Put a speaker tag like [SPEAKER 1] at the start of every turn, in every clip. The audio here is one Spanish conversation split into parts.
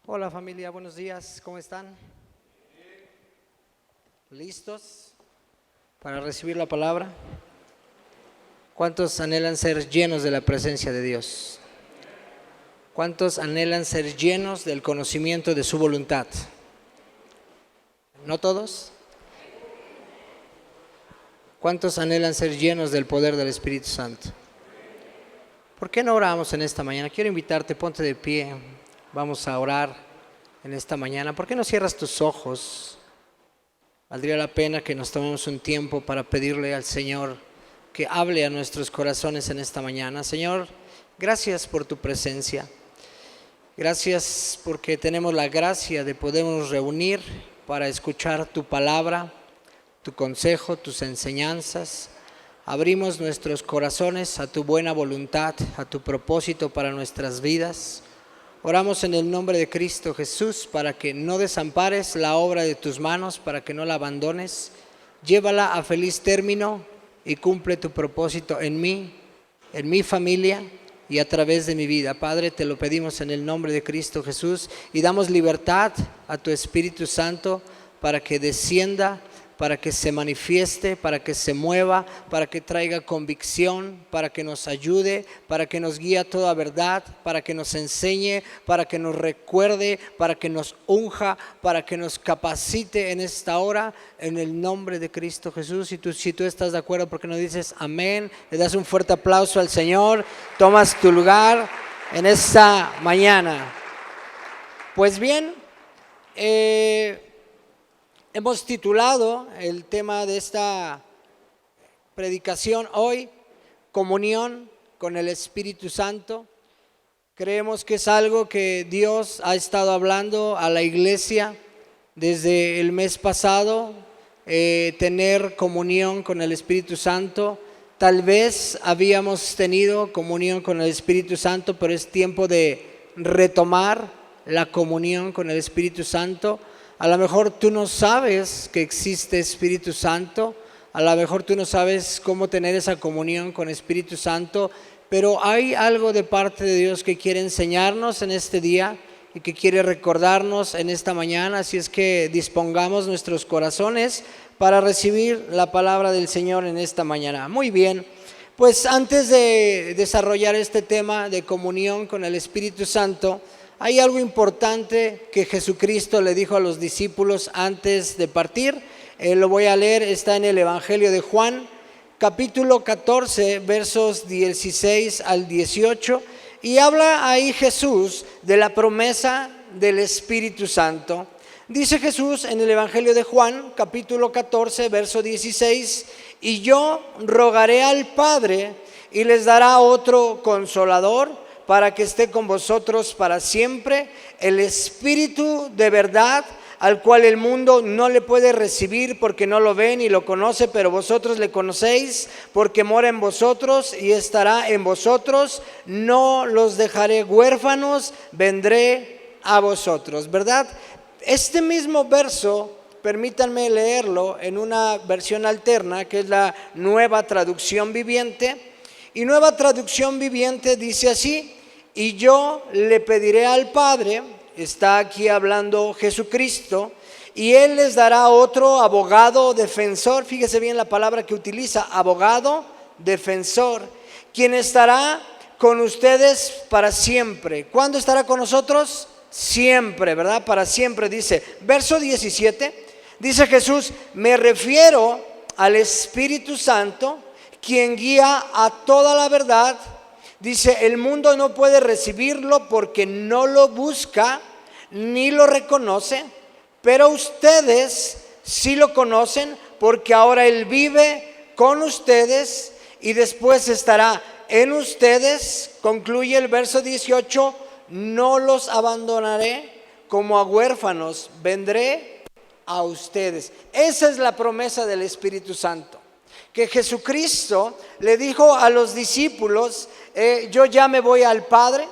[SPEAKER 1] Hola familia, buenos días, ¿cómo están? ¿Listos para recibir la palabra? ¿Cuántos anhelan ser llenos de la presencia de Dios? ¿Cuántos anhelan ser llenos del conocimiento de su voluntad? ¿No todos? ¿Cuántos anhelan ser llenos del poder del Espíritu Santo? ¿Por qué no oramos en esta mañana? Quiero invitarte, ponte de pie, vamos a orar en esta mañana. ¿Por qué no cierras tus ojos? Valdría la pena que nos tomemos un tiempo para pedirle al Señor que hable a nuestros corazones en esta mañana. Señor, gracias por tu presencia. Gracias porque tenemos la gracia de podernos reunir para escuchar tu palabra, tu consejo, tus enseñanzas. Abrimos nuestros corazones a tu buena voluntad, a tu propósito para nuestras vidas. Oramos en el nombre de Cristo Jesús para que no desampares la obra de tus manos, para que no la abandones. Llévala a feliz término y cumple tu propósito en mí, en mi familia y a través de mi vida. Padre, te lo pedimos en el nombre de Cristo Jesús y damos libertad a tu Espíritu Santo para que descienda, para que se manifieste, para que se mueva, para que traiga convicción, para que nos ayude, para que nos guíe a toda verdad, para que nos enseñe, para que nos recuerde, para que nos unja, para que nos capacite en esta hora, en el nombre de Cristo Jesús. Y si tú estás de acuerdo, ¿por qué no dices amén? Le das un fuerte aplauso al Señor, tomas tu lugar en esta mañana. Pues bien, hemos titulado el tema de esta predicación hoy, comunión con el Espíritu Santo. Creemos que es algo que Dios ha estado hablando a la iglesia desde el mes pasado, tener comunión con el Espíritu Santo. Tal vez habíamos tenido comunión con el Espíritu Santo, pero es tiempo de retomar la comunión con el Espíritu Santo. A lo mejor tú no sabes que existe Espíritu Santo, a lo mejor tú no sabes cómo tener esa comunión con Espíritu Santo, pero hay algo de parte de Dios que quiere enseñarnos en este día y que quiere recordarnos en esta mañana, así es que dispongamos nuestros corazones para recibir la palabra del Señor en esta mañana. Muy bien, pues antes de desarrollar este tema de comunión con el Espíritu Santo, hay algo importante que Jesucristo le dijo a los discípulos antes de partir. Lo voy a leer, está en el Evangelio de Juan, capítulo 14, versos 16 al 18. Y habla ahí Jesús de la promesa del Espíritu Santo. Dice Jesús en el Evangelio de Juan, capítulo 14, verso 16, y yo rogaré al Padre y les dará otro consolador para que esté con vosotros para siempre, el Espíritu de verdad, al cual el mundo no le puede recibir porque no lo ve ni lo conoce, pero vosotros le conocéis porque mora en vosotros y estará en vosotros. No los dejaré huérfanos, vendré a vosotros, ¿verdad? Este mismo verso, permítanme leerlo en una versión alterna, que es la Nueva Traducción Viviente. Y Nueva Traducción Viviente dice así: y yo le pediré al Padre, está aquí hablando Jesucristo, y Él les dará otro abogado defensor. Fíjese bien la palabra que utiliza, abogado defensor, quien estará con ustedes para siempre. ¿Cuándo estará con nosotros? Siempre, ¿verdad? Para siempre, dice. Verso 17, dice Jesús: me refiero al Espíritu Santo, quien guía a toda la verdad. Dice, el mundo no puede recibirlo porque no lo busca ni lo reconoce, pero ustedes sí lo conocen porque ahora Él vive con ustedes y después estará en ustedes. Concluye el verso 18, no los abandonaré como a huérfanos, vendré a ustedes. Esa es la promesa del Espíritu Santo, que Jesucristo le dijo a los discípulos: yo ya me voy al Padre,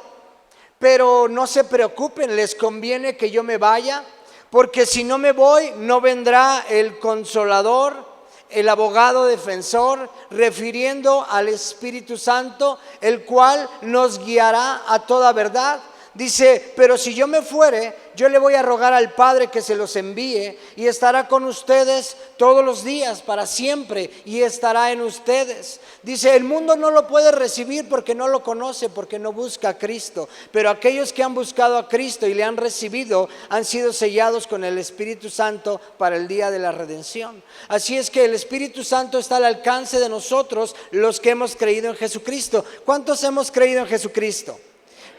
[SPEAKER 1] pero no se preocupen, les conviene que yo me vaya, porque si no me voy, no vendrá el Consolador, el abogado defensor, refiriendo al Espíritu Santo, el cual nos guiará a toda verdad. Dice, pero si yo me fuere, yo le voy a rogar al Padre que se los envíe y estará con ustedes todos los días para siempre y estará en ustedes. Dice, el mundo no lo puede recibir porque no lo conoce, porque no busca a Cristo. Pero aquellos que han buscado a Cristo y le han recibido han sido sellados con el Espíritu Santo para el día de la redención. Así es que el Espíritu Santo está al alcance de nosotros, los que hemos creído en Jesucristo. ¿Cuántos hemos creído en Jesucristo?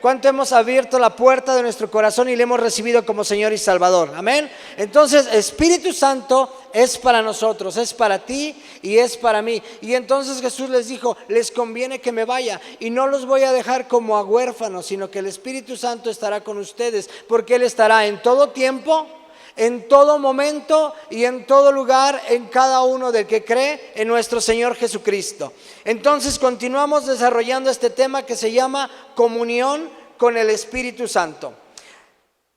[SPEAKER 1] ¿Cuánto hemos abierto la puerta de nuestro corazón y le hemos recibido como Señor y Salvador? Amén. Entonces, Espíritu Santo es para nosotros, es para ti y es para mí. Y entonces Jesús les dijo, les conviene que me vaya y no los voy a dejar como a huérfanos, sino que el Espíritu Santo estará con ustedes, porque Él estará en todo tiempo, en todo momento y en todo lugar, en cada uno del que cree en nuestro Señor Jesucristo. Entonces continuamos desarrollando este tema que se llama comunión con el Espíritu Santo.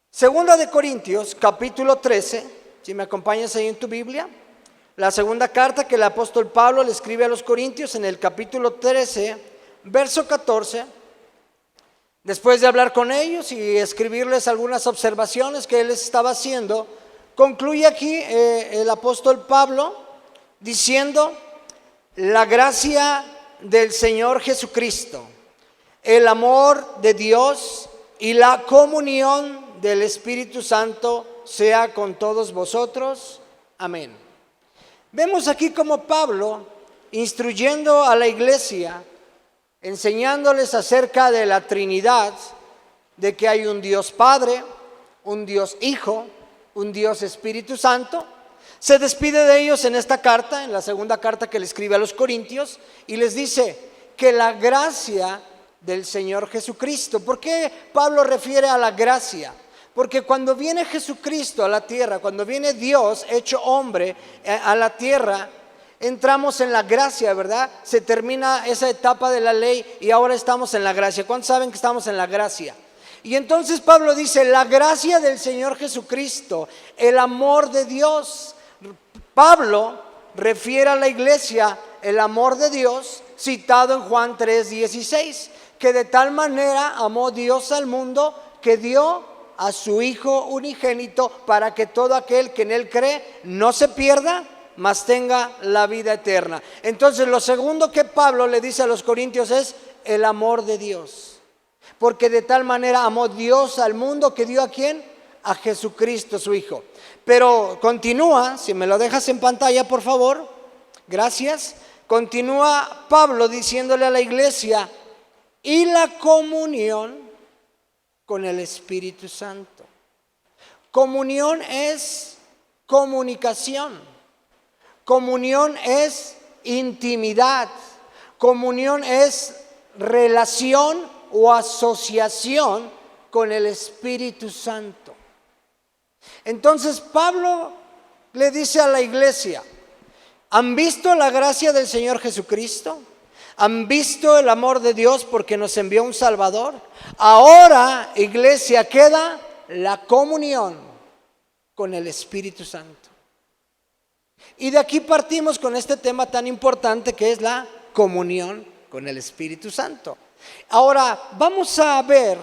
[SPEAKER 1] Segunda de Corintios, capítulo 13, si me acompañas ahí en tu Biblia, la segunda carta que el apóstol Pablo le escribe a los Corintios, en el capítulo 13, verso 14. Después de hablar con ellos y escribirles algunas observaciones que él les estaba haciendo, concluye aquí el apóstol Pablo diciendo, la gracia del Señor Jesucristo, el amor de Dios y la comunión del Espíritu Santo sea con todos vosotros. Amén. Vemos aquí como Pablo, instruyendo a la iglesia, enseñándoles acerca de la Trinidad, de que hay un Dios Padre, un Dios Hijo, un Dios Espíritu Santo, se despide de ellos en esta carta, en la segunda carta que le escribe a los Corintios, y les dice que la gracia del Señor Jesucristo. ¿Por qué Pablo refiere a la gracia? Porque cuando viene Jesucristo a la tierra, cuando viene Dios hecho hombre a la tierra, entramos en la gracia, ¿verdad? Se termina esa etapa de la ley y ahora estamos en la gracia. ¿Cuántos saben que estamos en la gracia? Y entonces Pablo dice, la gracia del Señor Jesucristo, el amor de Dios. Pablo refiere a la iglesia el amor de Dios citado en Juan 3:16, que de tal manera amó Dios al mundo que dio a su Hijo unigénito para que todo aquel que en Él cree no se pierda, mas tenga la vida eterna. Entonces lo segundo que Pablo le dice a los Corintios es el amor de Dios, porque de tal manera amó Dios al mundo que dio ¿a quién? A Jesucristo su Hijo. Pero continúa, si me lo dejas en pantalla por favor, gracias. Continúa Pablo diciéndole a la iglesia, y la comunión con el Espíritu Santo. Comunión es comunicación. Comunión es intimidad, comunión es relación o asociación con el Espíritu Santo. Entonces Pablo le dice a la iglesia, ¿han visto la gracia del Señor Jesucristo? ¿Han visto el amor de Dios porque nos envió un Salvador? Ahora, iglesia, queda la comunión con el Espíritu Santo. Y de aquí partimos con este tema tan importante que es la comunión con el Espíritu Santo. Ahora vamos a ver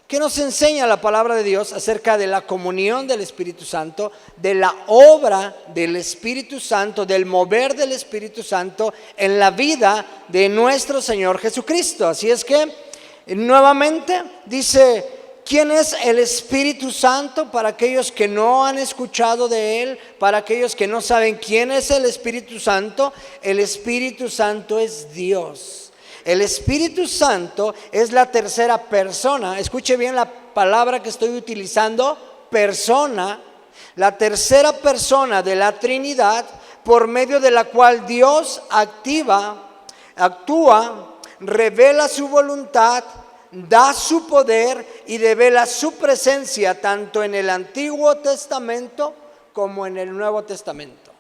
[SPEAKER 1] qué nos enseña la palabra de Dios acerca de la comunión del Espíritu Santo, de la obra del Espíritu Santo, del mover del Espíritu Santo en la vida de nuestro Señor Jesucristo. Así es que nuevamente dice, ¿quién es el Espíritu Santo? Para aquellos que no han escuchado de Él, para aquellos que no saben quién es el Espíritu Santo es Dios. El Espíritu Santo es la tercera persona. Escuche bien la palabra que estoy utilizando, persona. La tercera persona de la Trinidad, por medio de la cual Dios actúa, revela su voluntad, da su poder y revela su presencia tanto en el Antiguo Testamento como en el Nuevo Testamento.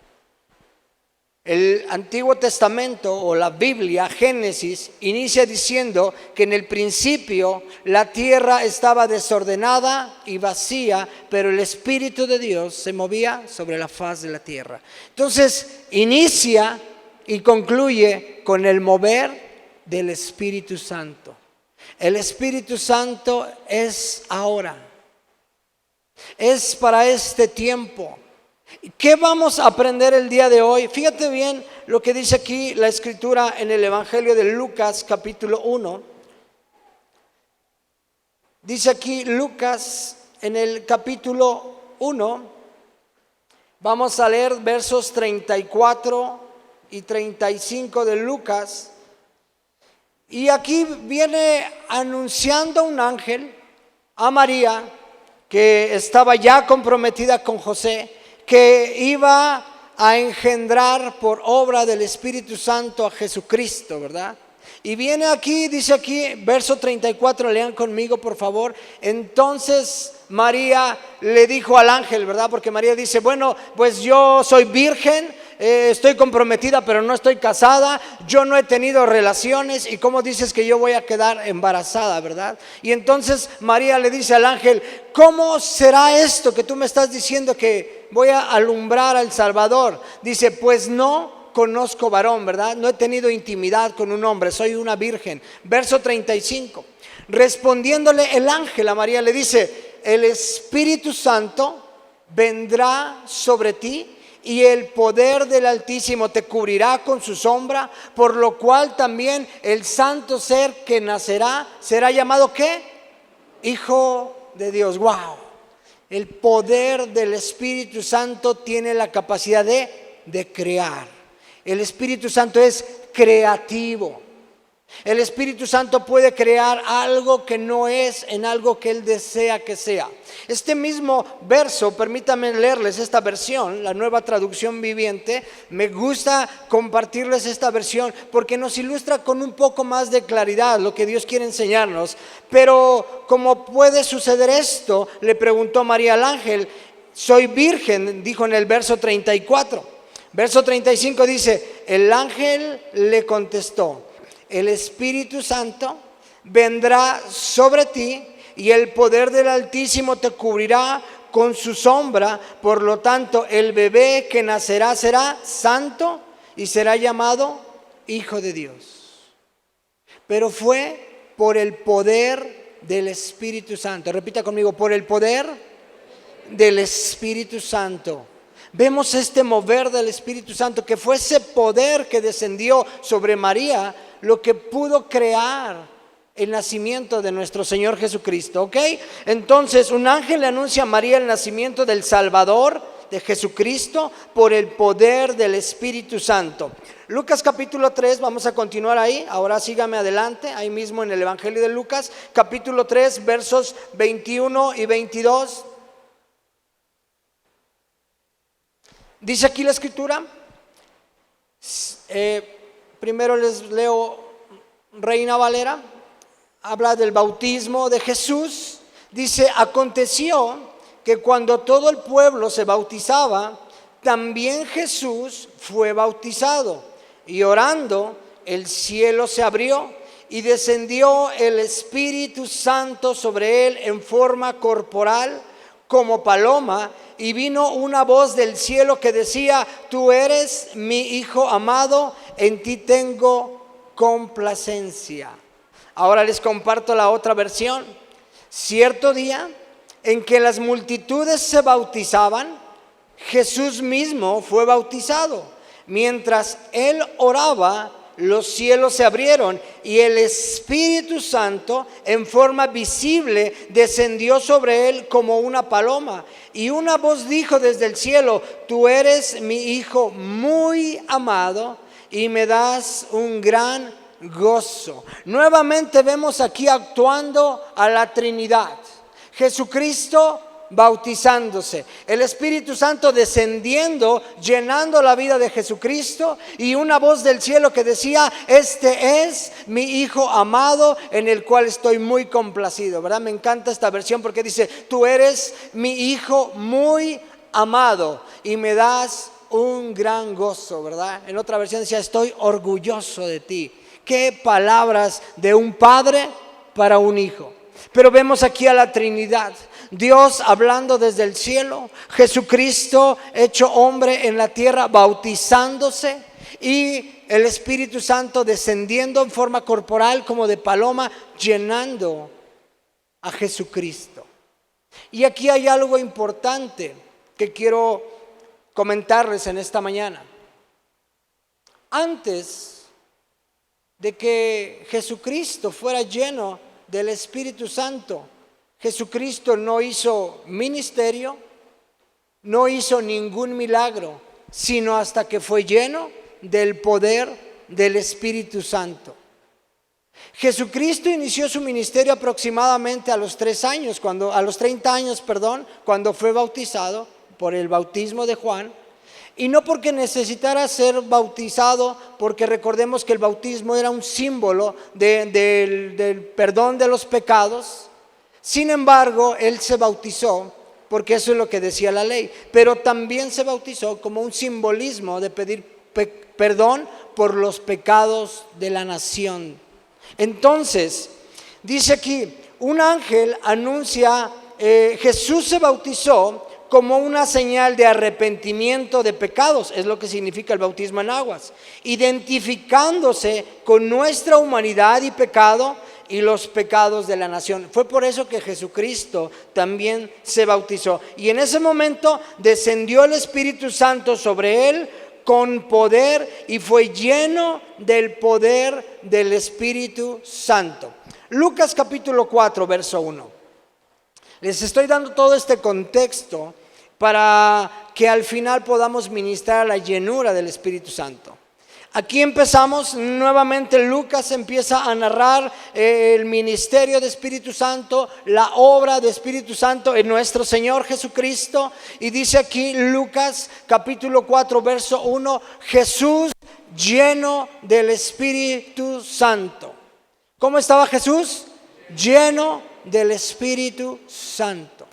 [SPEAKER 1] El Antiguo Testamento o la Biblia, Génesis, inicia diciendo que en el principio la tierra estaba desordenada y vacía, pero el Espíritu de Dios se movía sobre la faz de la tierra. Entonces, inicia y concluye con el mover del Espíritu Santo. El Espíritu Santo es ahora, es para este tiempo. ¿Qué vamos a aprender el día de hoy? Fíjate bien lo que dice aquí la Escritura en el Evangelio de Lucas, capítulo 1. Dice aquí Lucas en el capítulo 1, vamos a leer versos 34 y 35 de Lucas. Y aquí viene anunciando un ángel a María, que estaba ya comprometida con José, que iba a engendrar por obra del Espíritu Santo a Jesucristo, ¿verdad? Y viene aquí, dice aquí, verso 34, lean conmigo por favor. Entonces María le dijo al ángel, ¿verdad? Porque María dice, bueno, pues yo soy virgen, estoy comprometida pero no estoy casada, yo no he tenido relaciones y ¿cómo dices que yo voy a quedar embarazada, verdad? Y entonces María le dice al ángel, ¿cómo será esto que tú me estás diciendo que voy a alumbrar al Salvador? Dice, pues no conozco varón, ¿verdad? No he tenido intimidad con un hombre, soy una virgen. Verso 35, respondiéndole el ángel a María le dice, el Espíritu Santo vendrá sobre ti y el poder del Altísimo te cubrirá con su sombra, por lo cual también el santo ser que nacerá será llamado ¿qué? Hijo de Dios. ¡Wow! El poder del Espíritu Santo tiene la capacidad de crear. El Espíritu Santo es creativo. El Espíritu Santo puede crear algo que no es en algo que Él desea que sea. Este mismo verso, permítanme leerles esta versión, la Nueva Traducción Viviente. Me gusta compartirles esta versión porque nos ilustra con un poco más de claridad lo que Dios quiere enseñarnos. Pero ¿cómo puede suceder esto?, le preguntó María al ángel. Soy virgen, dijo en el verso 34. Verso 35 dice, el ángel le contestó, el Espíritu Santo vendrá sobre ti y el poder del Altísimo te cubrirá con su sombra. Por lo tanto, el bebé que nacerá será santo y será llamado Hijo de Dios. Pero fue por el poder del Espíritu Santo. Repita conmigo, por el poder del Espíritu Santo. Vemos este mover del Espíritu Santo, que fue ese poder que descendió sobre María lo que pudo crear el nacimiento de nuestro Señor Jesucristo, ¿ok? Entonces un ángel le anuncia a María el nacimiento del Salvador, de Jesucristo, por el poder del Espíritu Santo. Lucas capítulo 3, vamos a continuar ahí, ahora sígame adelante, ahí mismo en el Evangelio de Lucas, capítulo 3, versos 21 y 22. Dice aquí la Escritura, primero les leo Reina Valera, habla del bautismo de Jesús. Dice, aconteció que cuando todo el pueblo se bautizaba, también Jesús fue bautizado. Y orando, el cielo se abrió y descendió el Espíritu Santo sobre él en forma corporal como paloma. Y vino una voz del cielo que decía, tú eres mi Hijo amado, en ti tengo complacencia. Ahora les comparto la otra versión. Cierto día en que las multitudes se bautizaban, Jesús mismo fue bautizado. Mientras él oraba, los cielos se abrieron y el Espíritu Santo en forma visible descendió sobre él como una paloma. Y una voz dijo desde el cielo, tú eres mi Hijo muy amado y me das un gran gozo. Nuevamente vemos aquí actuando a la Trinidad. Jesucristo bautizándose, el Espíritu Santo descendiendo, llenando la vida de Jesucristo, y una voz del cielo que decía, este es mi Hijo amado en el cual estoy muy complacido, ¿verdad? Me encanta esta versión porque dice, tú eres mi Hijo muy amado y me das un gran gozo, ¿verdad? En otra versión decía, estoy orgulloso de ti. Qué palabras de un padre para un hijo. Pero vemos aquí a la Trinidad, Dios hablando desde el cielo, Jesucristo hecho hombre en la tierra, bautizándose, y el Espíritu Santo descendiendo en forma corporal como de paloma, llenando a Jesucristo. Y aquí hay algo importante que quiero comentarles en esta mañana. Antes de que Jesucristo fuera lleno del Espíritu Santo, Jesucristo no hizo ministerio, no hizo ningún milagro, sino hasta que fue lleno del poder del Espíritu Santo. Jesucristo inició su ministerio aproximadamente a los 30 años, cuando fue bautizado por el bautismo de Juan. Y no porque necesitara ser bautizado, porque recordemos que el bautismo era un símbolo del perdón de los pecados. Sin embargo, él se bautizó porque eso es lo que decía la ley, pero también se bautizó como un simbolismo de pedir perdón por los pecados de la nación. Entonces, dice aquí, un ángel anuncia, Jesús se bautizó como una señal de arrepentimiento de pecados, es lo que significa el bautismo en aguas, identificándose con nuestra humanidad y pecado y los pecados de la nación. Fue por eso que Jesucristo también se bautizó. Y en ese momento descendió el Espíritu Santo sobre él con poder y fue lleno del poder del Espíritu Santo. Lucas capítulo 4, verso 1. Les estoy dando todo este contexto para que al final podamos ministrar la llenura del Espíritu Santo. Aquí empezamos nuevamente, Lucas empieza a narrar el ministerio de Espíritu Santo, la obra de Espíritu Santo en nuestro Señor Jesucristo. Y dice aquí Lucas capítulo 4 verso 1, Jesús lleno del Espíritu Santo. ¿Cómo estaba Jesús? Lleno del Espíritu Santo.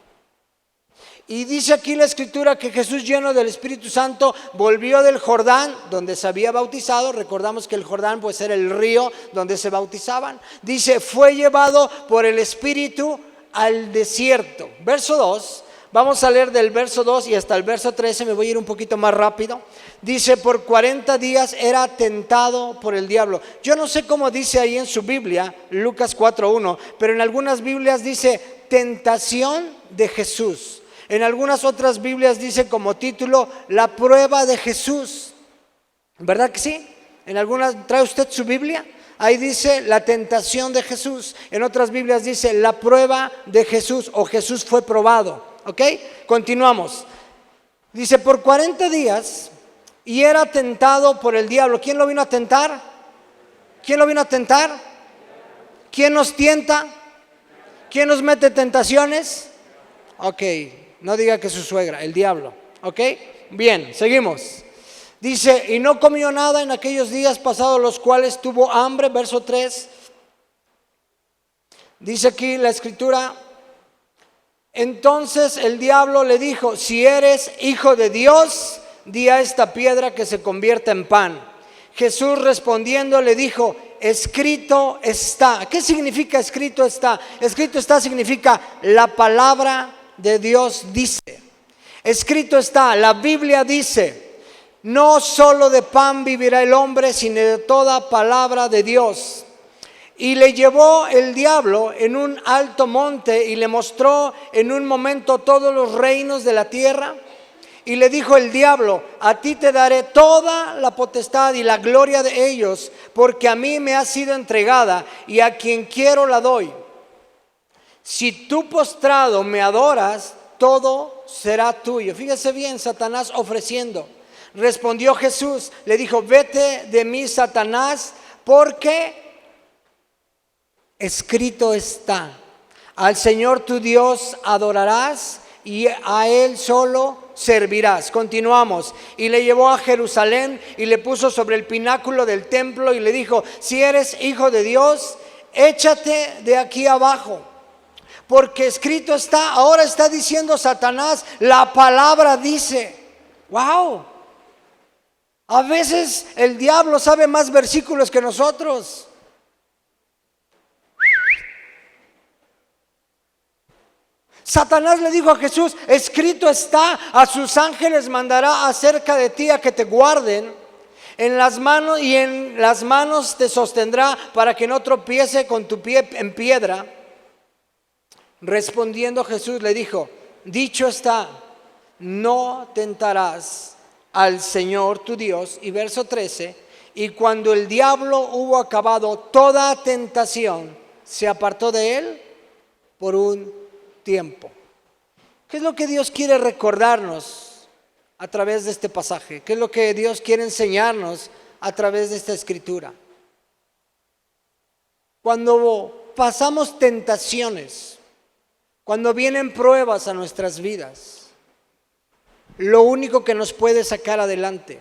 [SPEAKER 1] Y dice aquí la Escritura que Jesús, lleno del Espíritu Santo, volvió del Jordán, donde se había bautizado. Recordamos que el Jordán pues era el río donde se bautizaban. Dice, fue llevado por el Espíritu al desierto. Verso 2, vamos a leer del verso 2 y hasta el verso 13, me voy a ir un poquito más rápido. Dice, por 40 días era tentado por el diablo. Yo no sé cómo dice ahí en su Biblia, Lucas 4:1, pero en algunas Biblias dice tentación de Jesús. En algunas otras Biblias dice como título, la prueba de Jesús. ¿Verdad que sí? En algunas, ¿trae usted su Biblia? Ahí dice la tentación de Jesús. En otras Biblias dice la prueba de Jesús o Jesús fue probado. ¿Ok? Continuamos. Dice por 40 días y era tentado por el diablo. ¿Quién lo vino a tentar? ¿Quién lo vino a tentar? ¿Quién nos tienta? ¿Quién nos mete tentaciones? Ok. No diga que su suegra, el diablo. ¿Ok? Bien, seguimos. Dice, y no comió nada en aquellos días pasados los cuales tuvo hambre. Verso 3. Dice aquí la Escritura. Entonces el diablo le dijo, si eres hijo de Dios, di a esta piedra que se convierta en pan. Jesús respondiendo le dijo, escrito está. ¿Qué significa escrito está? Escrito está significa la palabra de Dios dice. Escrito está, la Biblia dice, no solo de pan vivirá el hombre, sino de toda palabra de Dios. Y le llevó el diablo en un alto monte y le mostró en un momento todos los reinos de la tierra. Y le dijo el diablo, a ti te daré toda la potestad y la gloria de ellos, porque a mí me ha sido entregada y a quien quiero la doy. Si tú postrado me adoras, todo será tuyo. Fíjese bien, Satanás ofreciendo. Respondió Jesús, le dijo, vete de mí, Satanás, porque escrito está, al Señor tu Dios adorarás y a Él solo servirás. Continuamos. Y le llevó a Jerusalén y le puso sobre el pináculo del templo y le dijo, si eres hijo de Dios, échate de aquí abajo. Porque escrito está, ahora está diciendo Satanás, la palabra dice. ¡Wow! A veces el diablo sabe más versículos que nosotros. Satanás le dijo a Jesús: escrito está, a sus ángeles mandará acerca de ti a que te guarden en las manos, y en las manos te sostendrá para que no tropiece con tu pie en piedra. Respondiendo Jesús le dijo: dicho está, no tentarás al Señor tu Dios. Y verso 13: y cuando el diablo hubo acabado toda tentación, se apartó de él por un tiempo. ¿Qué es lo que Dios quiere recordarnos a través de este pasaje? ¿Qué es lo que Dios quiere enseñarnos a través de esta escritura? Cuando pasamos tentaciones, cuando vienen pruebas a nuestras vidas, lo único que nos puede sacar adelante,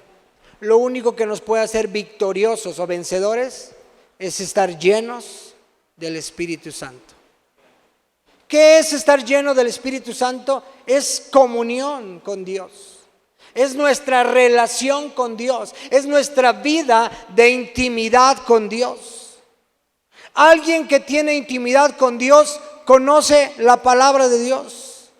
[SPEAKER 1] lo único que nos puede hacer victoriosos o vencedores, es estar llenos del Espíritu Santo. ¿Qué es estar lleno del Espíritu Santo? Es comunión con Dios. Es nuestra relación con Dios. Es nuestra vida de intimidad con Dios. Alguien que tiene intimidad con Dios conoce la palabra de Dios.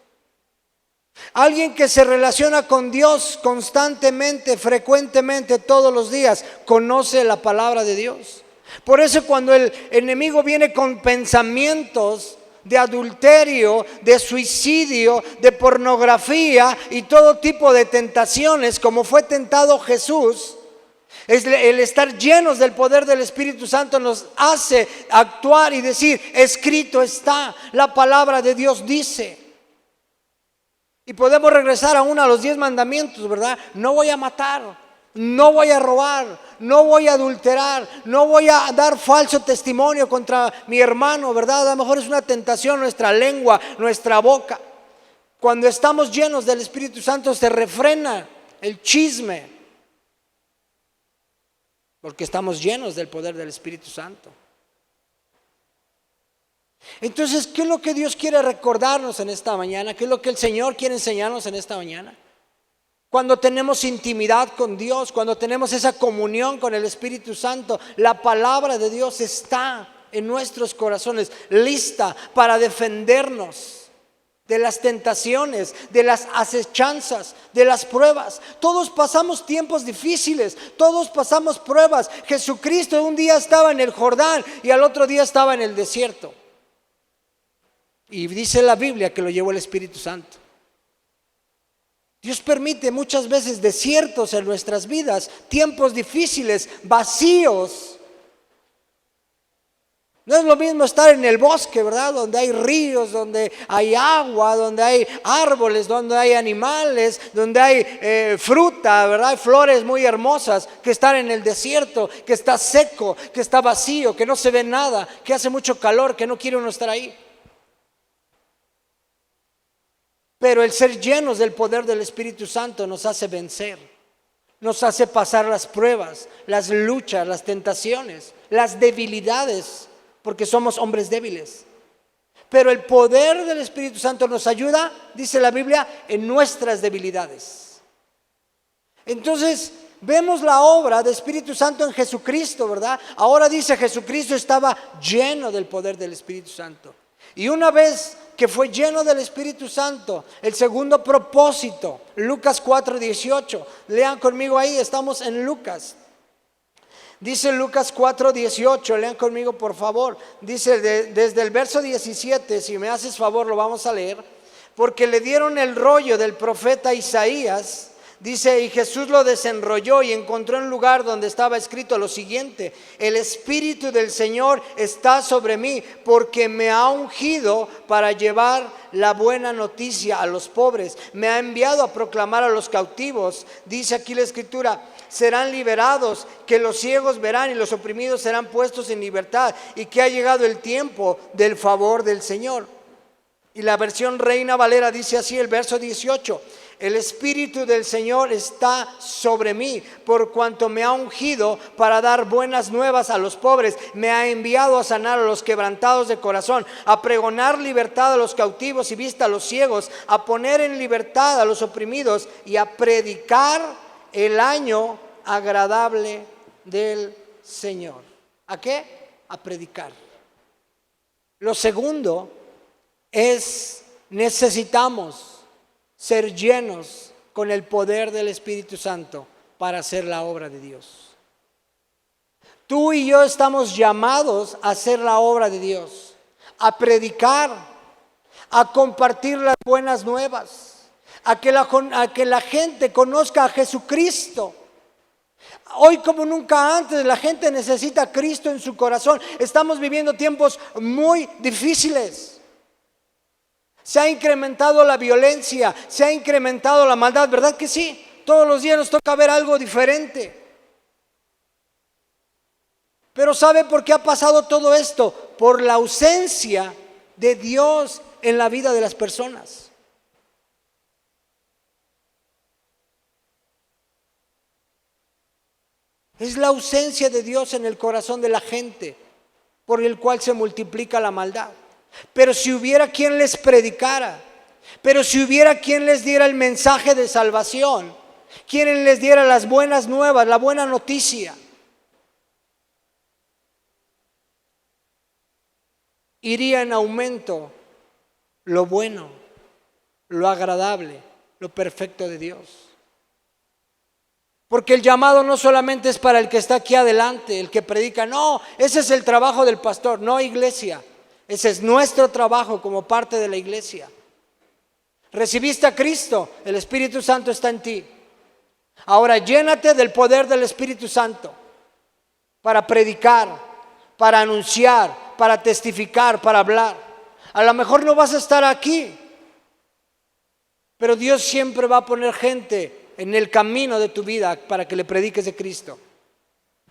[SPEAKER 1] Alguien que se relaciona con Dios constantemente, frecuentemente, todos los días, conoce la palabra de Dios. Por eso cuando el enemigo viene con pensamientos de adulterio, de suicidio, de pornografía y todo tipo de tentaciones, como fue tentado Jesús, el estar llenos del poder del Espíritu Santo nos hace actuar y decir: escrito está, la palabra de Dios dice. Y podemos regresar aún a los 10 mandamientos, ¿verdad? No voy a matar, no voy a robar, no voy a adulterar, no voy a dar falso testimonio contra mi hermano, ¿verdad? A lo mejor es una tentación nuestra lengua, nuestra boca. Cuando estamos llenos del Espíritu Santo se refrena el chisme, porque estamos llenos del poder del Espíritu Santo. Entonces, ¿qué es lo que Dios quiere recordarnos en esta mañana? ¿Qué es lo que el Señor quiere enseñarnos en esta mañana? Cuando tenemos intimidad con Dios, cuando tenemos esa comunión con el Espíritu Santo, la palabra de Dios está en nuestros corazones, lista para defendernos de las tentaciones, de las acechanzas, de las pruebas. Todos pasamos tiempos difíciles, todos pasamos pruebas. Jesucristo un día estaba en el Jordán y al otro día estaba en el desierto. Y dice la Biblia que lo llevó el Espíritu Santo. Dios permite muchas veces desiertos en nuestras vidas, tiempos difíciles, vacíos. No es lo mismo estar en el bosque, ¿verdad? Donde hay ríos, donde hay agua, donde hay árboles, donde hay animales, donde hay fruta, ¿verdad? Hay flores muy hermosas, que estar en el desierto, que está seco, que está vacío, que no se ve nada, que hace mucho calor, que no quiere uno estar ahí. Pero el ser llenos del poder del Espíritu Santo nos hace vencer, nos hace pasar las pruebas, las luchas, las tentaciones, las debilidades, porque somos hombres débiles. Pero el poder del Espíritu Santo nos ayuda, dice la Biblia, en nuestras debilidades. Entonces, vemos la obra del Espíritu Santo en Jesucristo, ¿verdad? Ahora dice: Jesucristo estaba lleno del poder del Espíritu Santo. Y una vez que fue lleno del Espíritu Santo, el segundo propósito, Lucas 4:18. Lean conmigo ahí, estamos en Lucas. Dice Lucas 4:18, lean conmigo por favor. Dice desde el verso 17, si me haces favor lo vamos a leer. Porque le dieron el rollo del profeta Isaías. Dice: y Jesús lo desenrolló y encontró un lugar donde estaba escrito lo siguiente: el Espíritu del Señor está sobre mí, porque me ha ungido para llevar la buena noticia a los pobres. Me ha enviado a proclamar a los cautivos, dice aquí la Escritura, serán liberados, que los ciegos verán y los oprimidos serán puestos en libertad, y que ha llegado el tiempo del favor del Señor. Y la versión Reina Valera dice así, el verso 18: el Espíritu del Señor está sobre mí, por cuanto me ha ungido para dar buenas nuevas a los pobres. Me ha enviado a sanar a los quebrantados de corazón, a pregonar libertad a los cautivos y vista a los ciegos, a poner en libertad a los oprimidos y a predicar el año agradable del Señor. ¿A qué? A predicar. Lo segundo es, necesitamos ser llenos con el poder del Espíritu Santo para hacer la obra de Dios. Tú y yo estamos llamados a hacer la obra de Dios, a predicar, a compartir las buenas nuevas, a que la gente conozca a Jesucristo. Hoy como nunca antes la gente necesita a Cristo en su corazón. Estamos viviendo tiempos muy difíciles. Se ha incrementado la violencia, se ha incrementado la maldad, ¿verdad que sí? Todos los días nos toca ver algo diferente. Pero ¿sabe por qué ha pasado todo esto? Por la ausencia de Dios en la vida de las personas. Es la ausencia de Dios en el corazón de la gente por el cual se multiplica la maldad. Pero si hubiera quien les predicara, pero si hubiera quien les diera el mensaje de salvación, quien les diera las buenas nuevas, la buena noticia, iría en aumento lo bueno, lo agradable, lo perfecto de Dios. Porque el llamado no solamente es para el que está aquí adelante, el que predica, no, ese es el trabajo del pastor, no, iglesia, ese es nuestro trabajo como parte de la iglesia. Recibiste a Cristo, el Espíritu Santo está en ti. Ahora llénate del poder del Espíritu Santo para predicar, para anunciar, para testificar, para hablar. A lo mejor no vas a estar aquí, pero Dios siempre va a poner gente en el camino de tu vida para que le prediques de Cristo.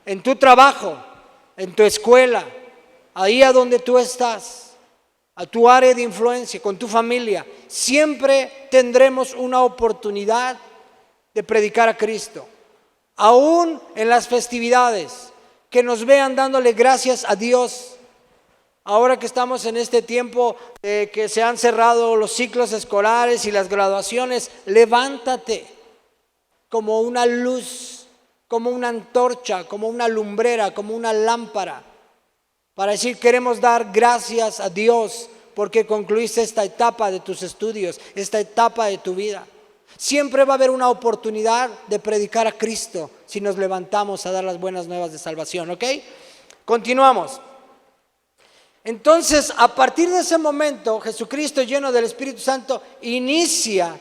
[SPEAKER 1] En tu trabajo, en tu escuela, ahí a donde tú estás, a tu área de influencia, con tu familia, siempre tendremos una oportunidad de predicar a Cristo. Aún en las festividades, que nos vean dándole gracias a Dios. Ahora que estamos en este tiempo que se han cerrado los ciclos escolares y las graduaciones, levántate como una luz, como una antorcha, como una lumbrera, como una lámpara, para decir queremos dar gracias a Dios porque concluiste esta etapa de tus estudios, esta etapa de tu vida. Siempre va a haber una oportunidad de predicar a Cristo si nos levantamos a dar las buenas nuevas de salvación, ¿ok? Continuamos. Entonces, a partir de ese momento, Jesucristo, lleno del Espíritu Santo, inicia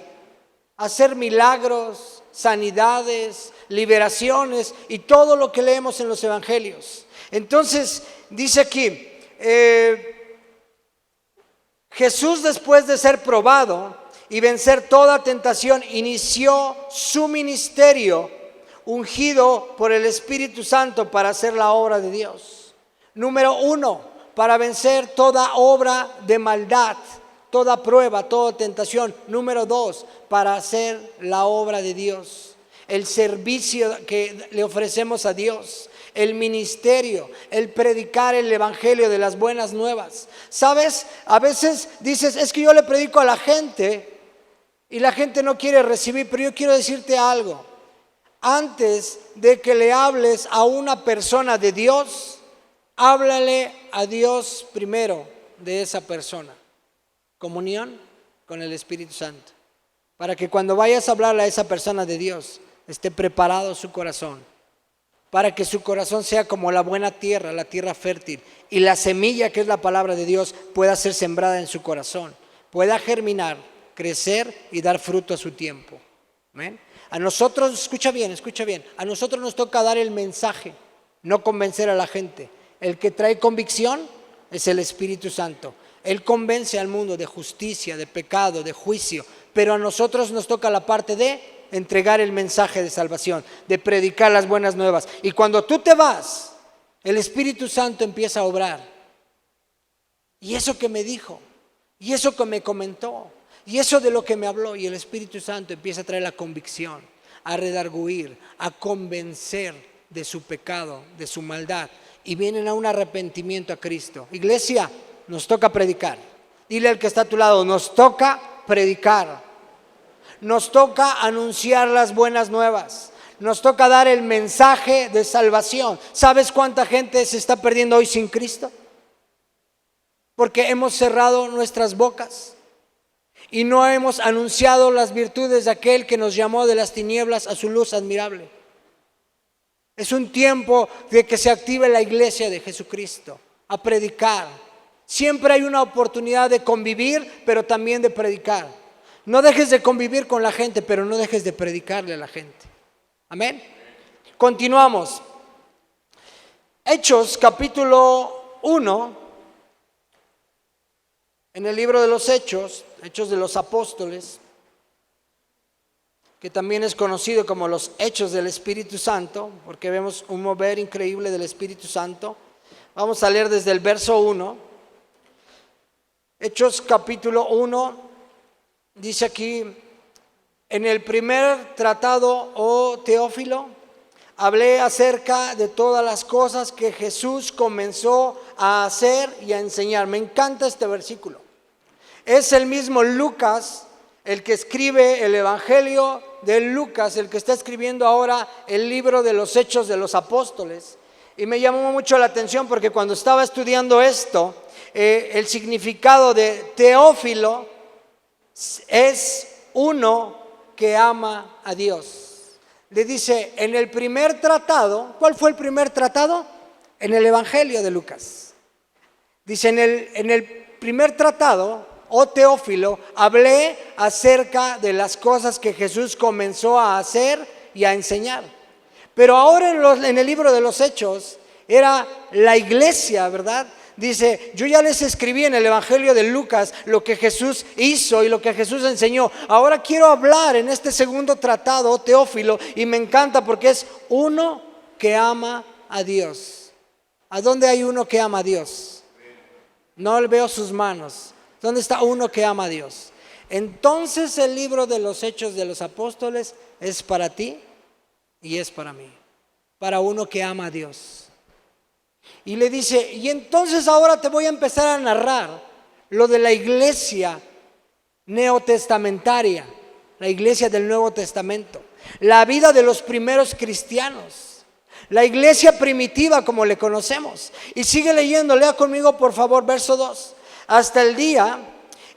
[SPEAKER 1] a hacer milagros, sanidades, liberaciones y todo lo que leemos en los evangelios. Entonces, dice aquí, Jesús, después de ser probado y vencer toda tentación, inició su ministerio ungido por el Espíritu Santo para hacer la obra de Dios. Número 1, para vencer toda obra de maldad, toda prueba, toda tentación. Número 2, para hacer la obra de Dios, el servicio que le ofrecemos a Dios, el ministerio, el predicar el evangelio de las buenas nuevas. ¿Sabes? A veces dices, es que yo le predico a la gente y la gente no quiere recibir, pero yo quiero decirte algo. Antes de que le hables a una persona de Dios, háblale a Dios primero de esa persona. Comunión con el Espíritu Santo. Para que cuando vayas a hablarle a esa persona de Dios, esté preparado su corazón. Para que su corazón sea como la buena tierra, la tierra fértil. Y la semilla, que es la palabra de Dios, pueda ser sembrada en su corazón. Pueda germinar, crecer y dar fruto a su tiempo. ¿Amén? A nosotros, escucha bien, a nosotros nos toca dar el mensaje, no convencer a la gente. El que trae convicción es el Espíritu Santo. Él convence al mundo de justicia, de pecado, de juicio, pero a nosotros nos toca la parte de entregar el mensaje de salvación, de predicar las buenas nuevas. Y cuando tú te vas, el Espíritu Santo empieza a obrar. Y eso que me dijo, y eso que me comentó, y eso de lo que me habló, y el Espíritu Santo empieza a traer la convicción, a redarguir, a convencer de su pecado, de su maldad, y vienen a un arrepentimiento a Cristo. Iglesia, nos toca predicar. Dile al que está a tu lado, nos toca predicar. Nos toca anunciar las buenas nuevas. Nos toca dar el mensaje de salvación. ¿Sabes cuánta gente se está perdiendo hoy sin Cristo? Porque hemos cerrado nuestras bocas y no hemos anunciado las virtudes de aquel que nos llamó de las tinieblas a su luz admirable. Es un tiempo de que se active la iglesia de Jesucristo a predicar. Siempre hay una oportunidad de convivir, pero también de predicar. No dejes de convivir con la gente, pero no dejes de predicarle a la gente. Amén. Continuamos. Hechos capítulo 1. En el libro de los Hechos, Hechos de los Apóstoles, que también es conocido como los Hechos del Espíritu Santo, porque vemos un mover increíble del Espíritu Santo. Vamos a leer desde el verso 1. Hechos capítulo 1, dice aquí: en el primer tratado, oh Teófilo, hablé acerca de todas las cosas que Jesús comenzó a hacer y a enseñar. Me encanta este versículo. Es el mismo Lucas el que escribe el Evangelio de Lucas, el que está escribiendo ahora el libro de los Hechos de los Apóstoles. Y me llamó mucho la atención porque cuando estaba estudiando esto, el significado de Teófilo es uno que ama a Dios. Le dice, en el primer tratado, ¿cuál fue el primer tratado? En el Evangelio de Lucas. Dice, en el primer tratado, oh Teófilo, hablé acerca de las cosas que Jesús comenzó a hacer y a enseñar. Pero ahora en el libro de los Hechos era la iglesia, ¿verdad? Dice, yo ya les escribí en el Evangelio de Lucas lo que Jesús hizo y lo que Jesús enseñó. Ahora quiero hablar en este segundo tratado, oh Teófilo, y me encanta porque es uno que ama a Dios. ¿A dónde hay uno que ama a Dios? No veo sus manos. ¿Dónde está uno que ama a Dios? Entonces el libro de los Hechos de los Apóstoles es para ti y es para mí, para uno que ama a Dios. Y le dice, y entonces ahora te voy a empezar a narrar lo de la iglesia neotestamentaria, la iglesia del Nuevo Testamento, la vida de los primeros cristianos, la iglesia primitiva como le conocemos. Y sigue leyendo, lea conmigo por favor, verso 2. Hasta el día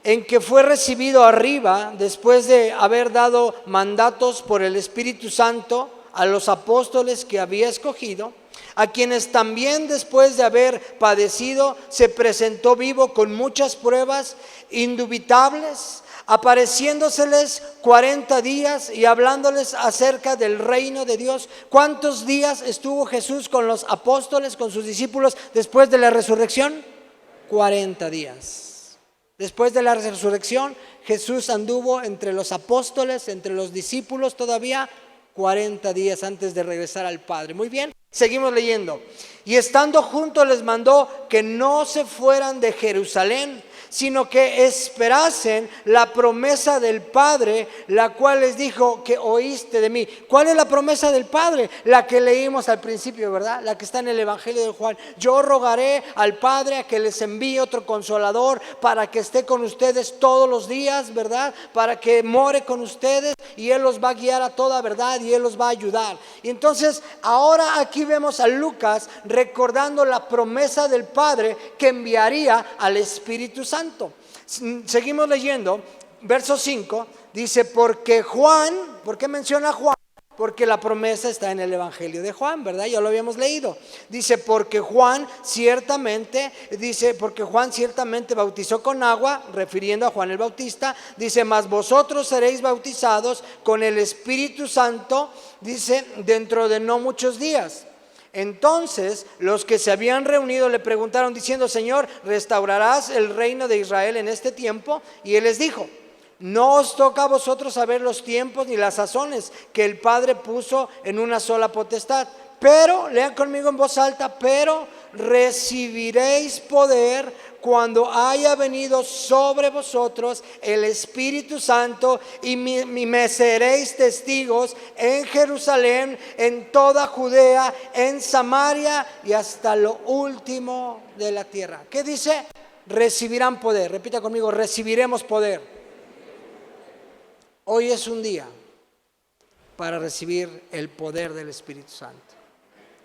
[SPEAKER 1] en que fue recibido arriba, después de haber dado mandatos por el Espíritu Santo a los apóstoles que había escogido, a quienes también después de haber padecido se presentó vivo con muchas pruebas indubitables, apareciéndoseles 40 días y hablándoles acerca del reino de Dios. ¿Cuántos días estuvo Jesús con los apóstoles, con sus discípulos después de la resurrección? 40 días. Después de la resurrección, Jesús anduvo entre los apóstoles, entre los discípulos todavía 40 días antes de regresar al Padre. Muy bien, seguimos leyendo. Y estando juntos les mandó que no se fueran de Jerusalén, sino que esperasen la promesa del Padre, la cual les dijo que oíste de mí. ¿Cuál es la promesa del Padre? La que leímos al principio, ¿verdad? La que está en el Evangelio de Juan. Yo rogaré al Padre a que les envíe otro consolador para que esté con ustedes todos los días, ¿verdad? Para que more con ustedes y Él los va a guiar a toda verdad y Él los va a ayudar. Y entonces ahora aquí vemos a Lucas recordando la promesa del Padre que enviaría al Espíritu Santo. Seguimos leyendo, verso 5, dice, porque Juan, ¿por qué menciona a Juan? Porque la promesa está en el Evangelio de Juan, ¿verdad? Ya lo habíamos leído. Dice, porque Juan ciertamente bautizó con agua, refiriendo a Juan el Bautista. Dice, mas vosotros seréis bautizados con el Espíritu Santo, dice, dentro de no muchos días. Entonces los que se habían reunido le preguntaron diciendo, Señor, ¿restaurarás el reino de Israel en este tiempo? Y Él les dijo, no os toca a vosotros saber los tiempos ni las sazones que el Padre puso en una sola potestad. Pero, lean conmigo en voz alta, pero recibiréis poder cuando haya venido sobre vosotros el Espíritu Santo y me seréis testigos en Jerusalén, en toda Judea, en Samaria y hasta lo último de la tierra. ¿Qué dice? Recibirán poder. Repita conmigo, recibiremos poder. Hoy es un día para recibir el poder del Espíritu Santo.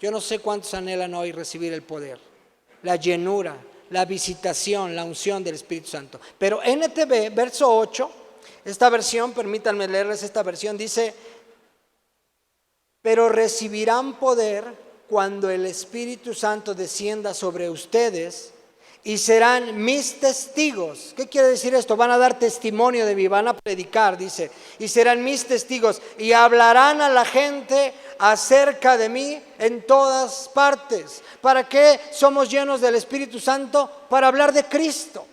[SPEAKER 1] Yo no sé cuántos anhelan hoy recibir el poder, la llenura, la visitación, la unción del Espíritu Santo. Pero NTV, verso 8, esta versión, permítanme leerles esta versión, dice: pero recibirán poder cuando el Espíritu Santo descienda sobre ustedes y serán mis testigos. ¿Qué quiere decir esto? Van a dar testimonio de mí, van a predicar, dice, y serán mis testigos y hablarán a la gente acerca de mí en todas partes. ¿Para qué somos llenos del Espíritu Santo? Para hablar de Cristo,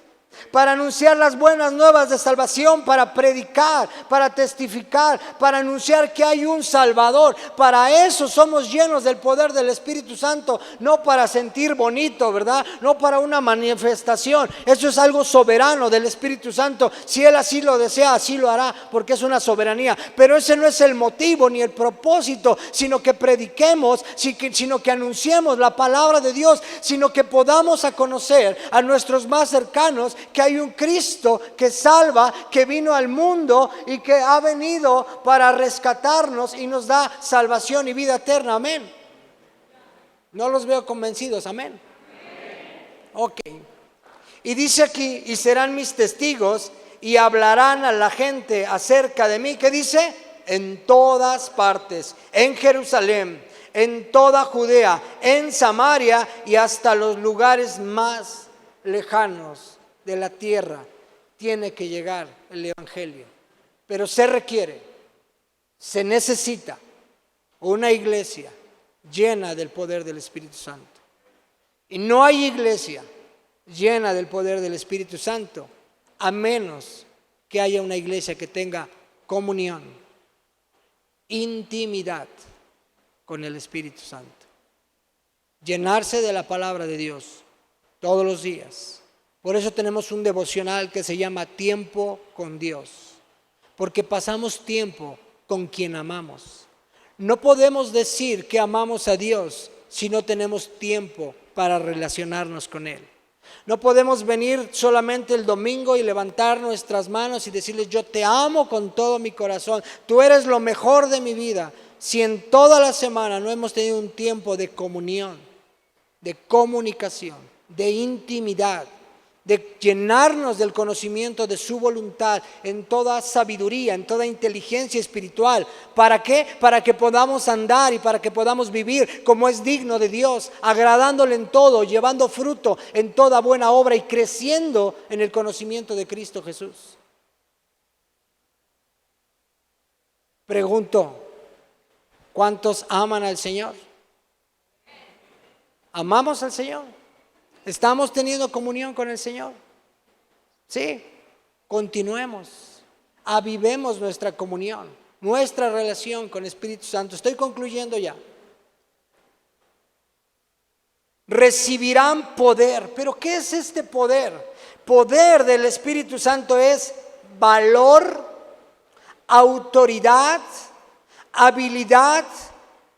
[SPEAKER 1] para anunciar las buenas nuevas de salvación, para predicar, para testificar, para anunciar que hay un Salvador. Para eso somos llenos del poder del Espíritu Santo, no para sentir bonito, ¿verdad? No para una manifestación. Eso es algo soberano del Espíritu Santo. Si Él así lo desea, así lo hará, porque es una soberanía. Pero ese no es el motivo ni el propósito, sino que prediquemos, sino que anunciemos la palabra de Dios, sino que podamos a conocer a nuestros más cercanos que hay un Cristo que salva, que vino al mundo y que ha venido para rescatarnos y nos da salvación y vida eterna. Amén. No los veo convencidos. Amén. Ok. Y dice aquí: y serán mis testigos y hablarán a la gente acerca de mí. ¿Qué dice? En todas partes, en Jerusalén, en toda Judea, en Samaria y hasta los lugares más lejanos de la tierra tiene que llegar el Evangelio. Pero se requiere, se necesita una iglesia llena del poder del Espíritu Santo. Y no hay iglesia llena del poder del Espíritu Santo a menos que haya una iglesia que tenga comunión, intimidad con el Espíritu Santo. Llenarse de la palabra de Dios todos los días. Por eso tenemos un devocional que se llama Tiempo con Dios, porque pasamos tiempo con quien amamos. No podemos decir que amamos a Dios si no tenemos tiempo para relacionarnos con Él. No podemos venir solamente el domingo y levantar nuestras manos y decirles: yo te amo con todo mi corazón, tú eres lo mejor de mi vida, si en toda la semana no hemos tenido un tiempo de comunión, de comunicación, de intimidad, de llenarnos del conocimiento de su voluntad en toda sabiduría, en toda inteligencia espiritual. ¿Para qué? Para que podamos andar y para que podamos vivir como es digno de Dios, agradándole en todo, llevando fruto en toda buena obra y creciendo en el conocimiento de Cristo Jesús. Pregunto: ¿cuántos aman al Señor? ¿Amamos al Señor? ¿Estamos teniendo comunión con el Señor? Sí, continuemos, avivemos nuestra comunión, nuestra relación con el Espíritu Santo. Estoy concluyendo ya. Recibirán poder. ¿Pero qué es este poder? Poder del Espíritu Santo es valor, autoridad, habilidad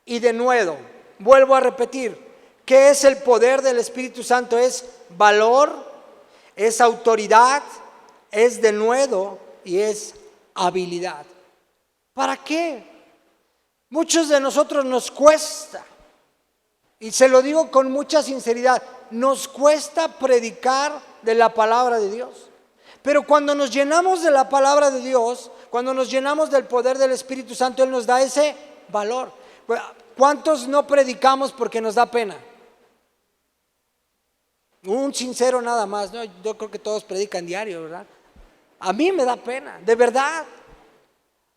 [SPEAKER 1] y denuedo. Vuelvo a repetir. ¿Qué es el poder del Espíritu Santo? Es valor, es autoridad, es denuedo y es habilidad. ¿Para qué? Muchos de nosotros nos cuesta, y se lo digo con mucha sinceridad, nos cuesta predicar de la palabra de Dios. Pero cuando nos llenamos de la palabra de Dios, cuando nos llenamos del poder del Espíritu Santo, Él nos da ese valor. ¿Cuántos no predicamos porque nos da pena? Un sincero nada más, ¿no? Yo creo que todos predican diario, ¿verdad? A mí me da pena, de verdad.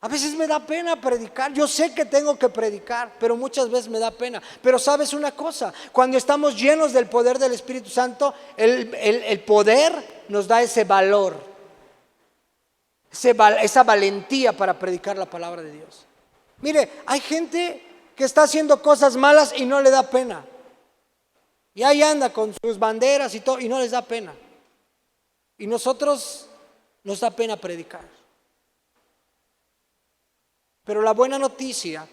[SPEAKER 1] A veces me da pena predicar. Yo sé que tengo que predicar, pero muchas veces me da pena. Pero ¿sabes una cosa? Cuando estamos llenos del poder del Espíritu Santo, el poder nos da ese valor, esa valentía para predicar la palabra de Dios. Mire, hay gente que está haciendo cosas malas y no le da pena. Y ahí anda con sus banderas y todo, y no les da pena. Y nosotros nos da pena predicar. Pero la buena noticia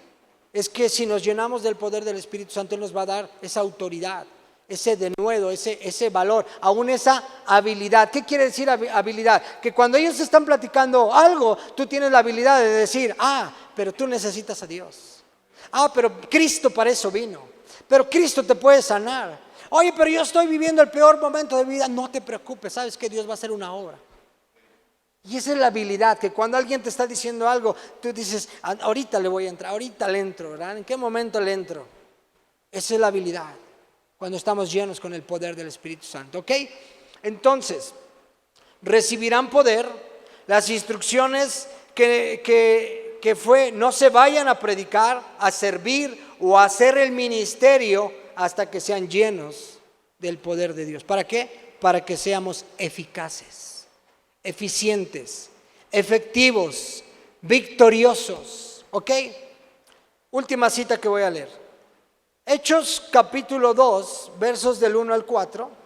[SPEAKER 1] es que si nos llenamos del poder del Espíritu Santo, Él nos va a dar esa autoridad, ese denuedo, ese valor, aún esa habilidad. ¿Qué quiere decir habilidad? Que cuando ellos están platicando algo, tú tienes la habilidad de decir: pero tú necesitas a Dios. Pero Cristo para eso vino. Pero Cristo te puede sanar. Oye, pero yo estoy viviendo el peor momento de mi vida. No te preocupes, sabes que Dios va a hacer una obra. Y esa es la habilidad, que cuando alguien te está diciendo algo, tú dices, ahorita le voy a entrar, ahorita le entro, ¿verdad? ¿En qué momento le entro? Esa es la habilidad, cuando estamos llenos con el poder del Espíritu Santo, ¿ok? Entonces, recibirán poder. Las instrucciones que fue, no se vayan a predicar, a servir o a hacer el ministerio hasta que sean llenos del poder de Dios. ¿Para qué? Para que seamos eficaces, eficientes, efectivos, victoriosos, ¿ok? Última cita que voy a leer. Hechos capítulo 2, versos del 1 al 4.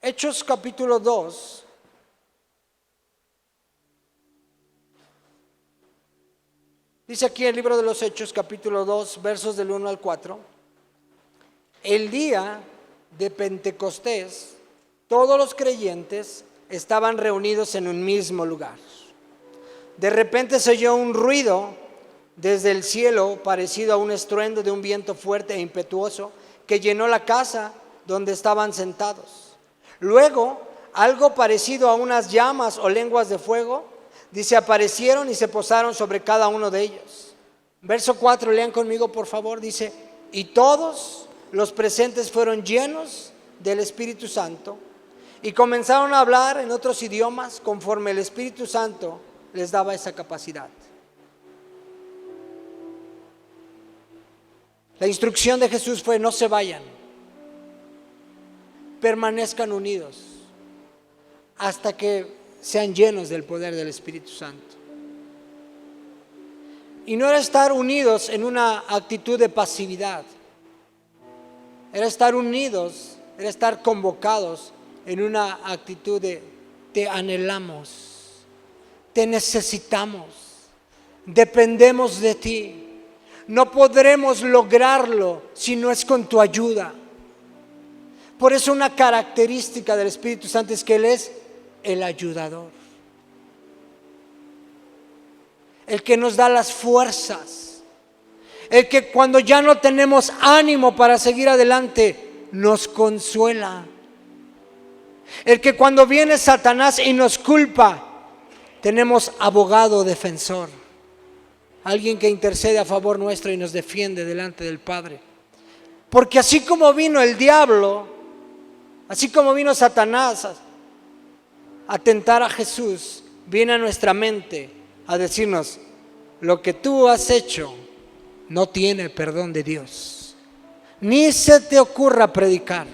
[SPEAKER 1] Hechos capítulo 2. Dice aquí el libro de los Hechos capítulo 2, versos del 1 al 4. El día de Pentecostés, todos los creyentes estaban reunidos en un mismo lugar. De repente se oyó un ruido desde el cielo parecido a un estruendo de un viento fuerte e impetuoso que llenó la casa donde estaban sentados. Luego, algo parecido a unas llamas o lenguas de fuego, dice, aparecieron y se posaron sobre cada uno de ellos. Verso 4, lean conmigo por favor, dice, y todos los presentes fueron llenos del Espíritu Santo y comenzaron a hablar en otros idiomas conforme el Espíritu Santo les daba esa capacidad. La instrucción de Jesús fue: no se vayan, permanezcan unidos hasta que sean llenos del poder del Espíritu Santo. Y no era estar unidos en una actitud de pasividad, era estar unidos, era estar convocados en una actitud de te anhelamos, te necesitamos, dependemos de ti. No podremos lograrlo si no es con tu ayuda. Por eso una característica del Espíritu Santo es que Él es el ayudador, el que nos da las fuerzas, el que cuando ya no tenemos ánimo para seguir adelante nos consuela, el que cuando viene Satanás y nos culpa tenemos abogado defensor, alguien que intercede a favor nuestro y nos defiende delante del Padre. Porque así como vino el diablo, así como vino Satanás a tentar a Jesús, viene a nuestra mente a decirnos: lo que tú has hecho no tiene perdón de Dios, ni se te ocurra predicar.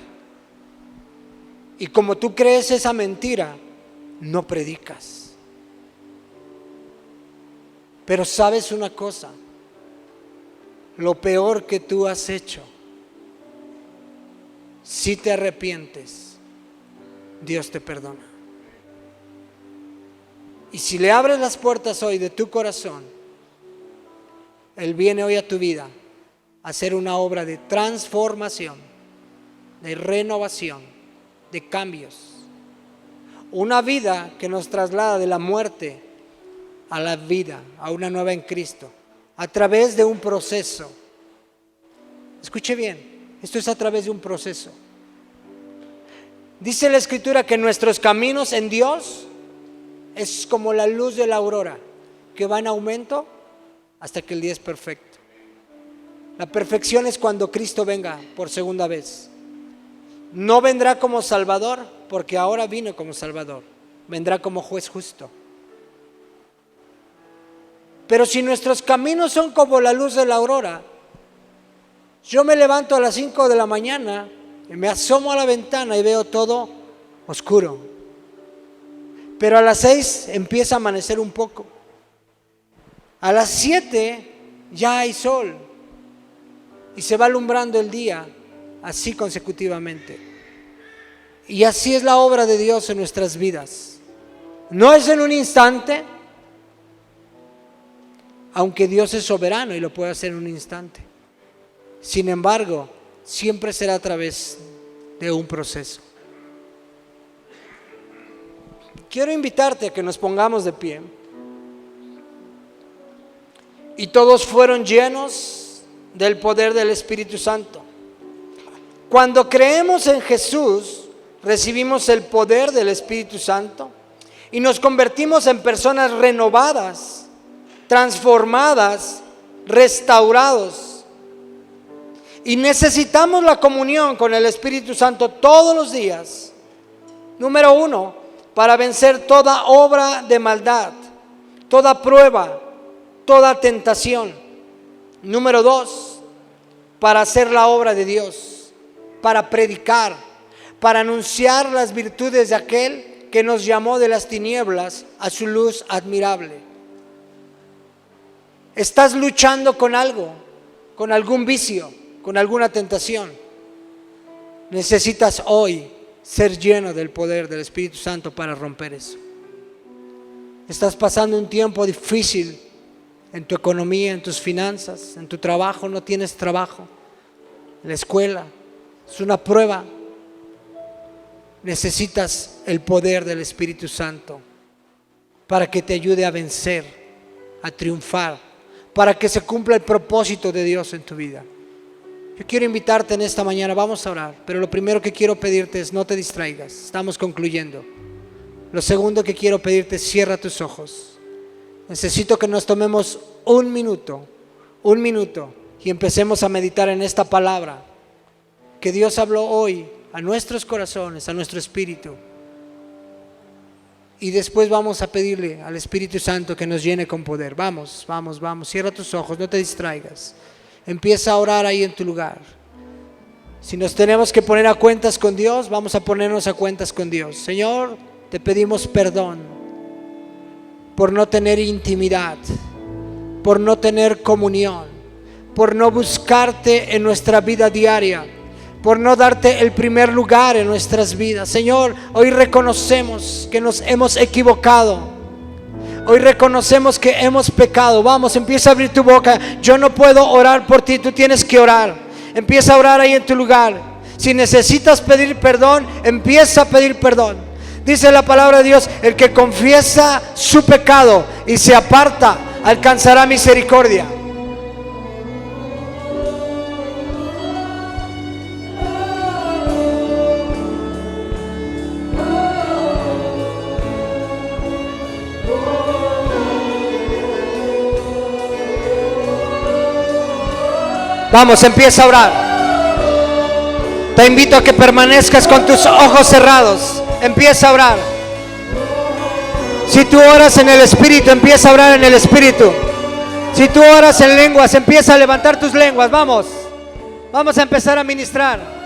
[SPEAKER 1] Y como tú crees esa mentira, no predicas. Pero sabes una cosa, lo peor que tú has hecho, si te arrepientes, Dios te perdona. Y si le abres las puertas hoy de tu corazón, Él viene hoy a tu vida a hacer una obra de transformación, de renovación, de cambios. Una vida que nos traslada de la muerte a la vida, a una nueva en Cristo, a través de un proceso. Escuche bien, esto es a través de un proceso. Dice la Escritura que nuestros caminos en Dios es como la luz de la aurora, que va en aumento hasta que el día es perfecto. La perfección es cuando Cristo venga por segunda vez. No vendrá como Salvador, porque ahora vino como Salvador. Vendrá como juez justo. Pero si nuestros caminos son como la luz de la aurora, yo me levanto a las 5 de la mañana y me asomo a la ventana y veo todo oscuro. Pero a las 6 empieza a amanecer un poco. A las 7 ya hay sol y se va alumbrando el día, así consecutivamente. Y así es la obra de Dios en nuestras vidas. No es en un instante, aunque Dios es soberano y lo puede hacer en un instante. Sin embargo, siempre será a través de un proceso. Quiero invitarte a que nos pongamos de pie. Y todos fueron llenos del poder del Espíritu Santo. Cuando creemos en Jesús, recibimos el poder del Espíritu Santo y nos convertimos en personas renovadas, transformadas, restaurados. Y necesitamos la comunión con el Espíritu Santo todos los días. Número 1, para vencer toda obra de maldad, toda prueba, toda tentación. Número 2, para hacer la obra de Dios, para predicar, para anunciar las virtudes de aquel que nos llamó de las tinieblas a su luz admirable. ¿Estás luchando con algo, con algún vicio, con alguna tentación? Necesitas hoy ser lleno del poder del Espíritu Santo para romper eso. Estás pasando un tiempo difícil en tu economía, en tus finanzas, en tu trabajo, no tienes trabajo, en la escuela, es una prueba. Necesitas el poder del Espíritu Santo para que te ayude a vencer, a triunfar, para que se cumpla el propósito de Dios en tu vida. Yo quiero invitarte en esta mañana, vamos a orar, pero lo primero que quiero pedirte es no te distraigas, estamos concluyendo. Lo segundo que quiero pedirte es cierra tus ojos. Necesito que nos tomemos un minuto y empecemos a meditar en esta palabra que Dios habló hoy a nuestros corazones, a nuestro espíritu. Y después vamos a pedirle al Espíritu Santo que nos llene con poder. Vamos, cierra tus ojos, no te distraigas. Empieza a orar ahí en tu lugar. Si nos tenemos que poner a cuentas con Dios, vamos a ponernos a cuentas con Dios. Señor, te pedimos perdón por no tener intimidad, por no tener comunión, por no buscarte en nuestra vida diaria, por no darte el primer lugar en nuestras vidas. Señor, hoy reconocemos que nos hemos equivocado. Hoy reconocemos que hemos pecado. Vamos, empieza a abrir tu boca. Yo no puedo orar por ti, tú tienes que orar. Empieza a orar ahí en tu lugar. Si necesitas pedir perdón, empieza a pedir perdón. Dice la palabra de Dios, el que confiesa su pecado y se aparta, alcanzará misericordia. Vamos, empieza a orar. Te invito a que permanezcas con tus ojos cerrados. Empieza a orar. Si tú oras en el Espíritu, empieza a orar en el Espíritu. Si tú oras en lenguas, empieza a levantar tus lenguas. Vamos a empezar a ministrar.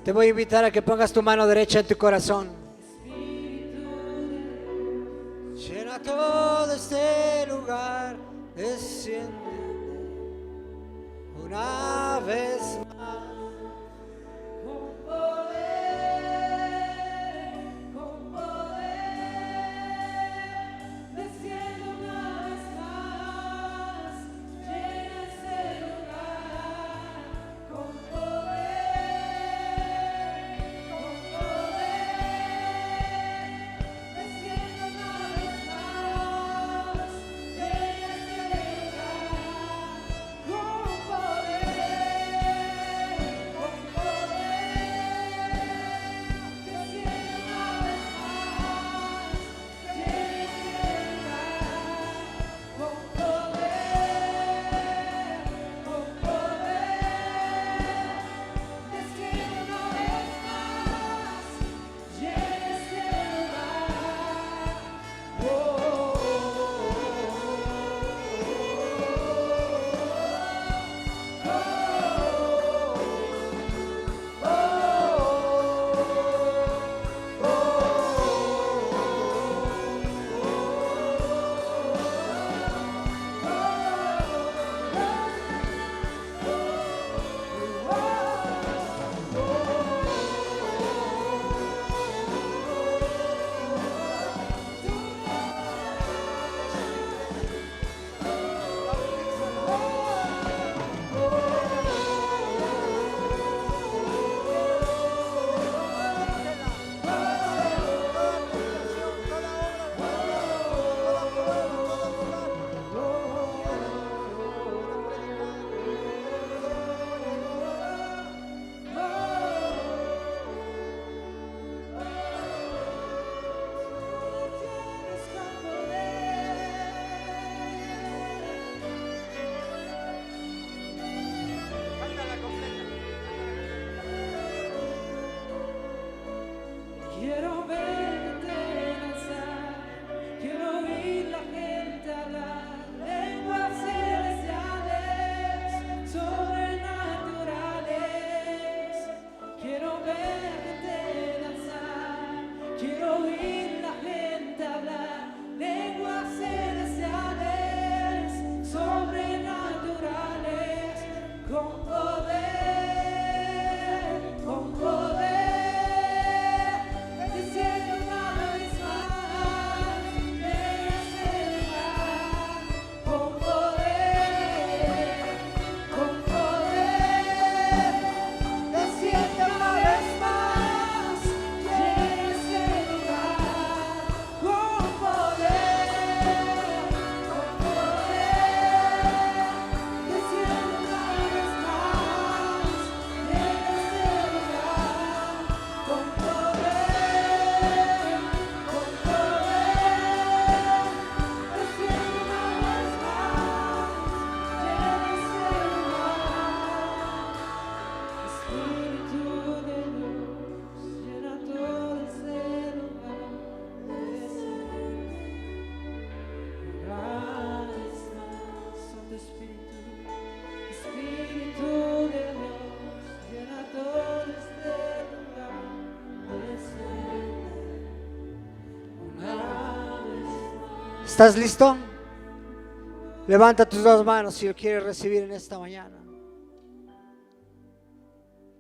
[SPEAKER 1] Te voy a invitar a que pongas tu mano derecha en tu corazón. Llena todo este lugar, desciende una vez más. Con poder, desciende una vez más. Llena este lugar, con ¿Estás listo? Levanta tus dos manos si lo quieres recibir en esta mañana.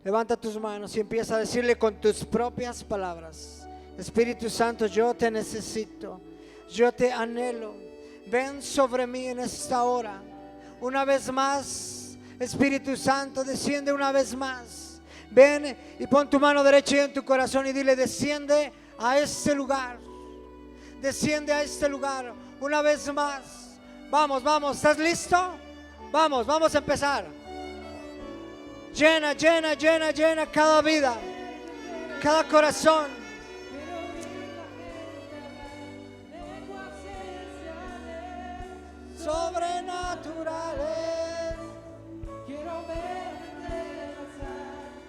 [SPEAKER 1] Levanta tus manos y empieza a decirle con tus propias palabras: Espíritu Santo, yo te necesito, yo te anhelo. Ven sobre mí en esta hora. Una vez más, Espíritu Santo, desciende una vez más. Ven y pon tu mano derecha en tu corazón y dile: desciende a este lugar. Desciende a este lugar una vez más. Vamos, vamos, ¿estás listo? Vamos, vamos a empezar. Llena, llena, llena, llena cada vida, cada corazón. Sobrenaturales.
[SPEAKER 2] Quiero verte pasar,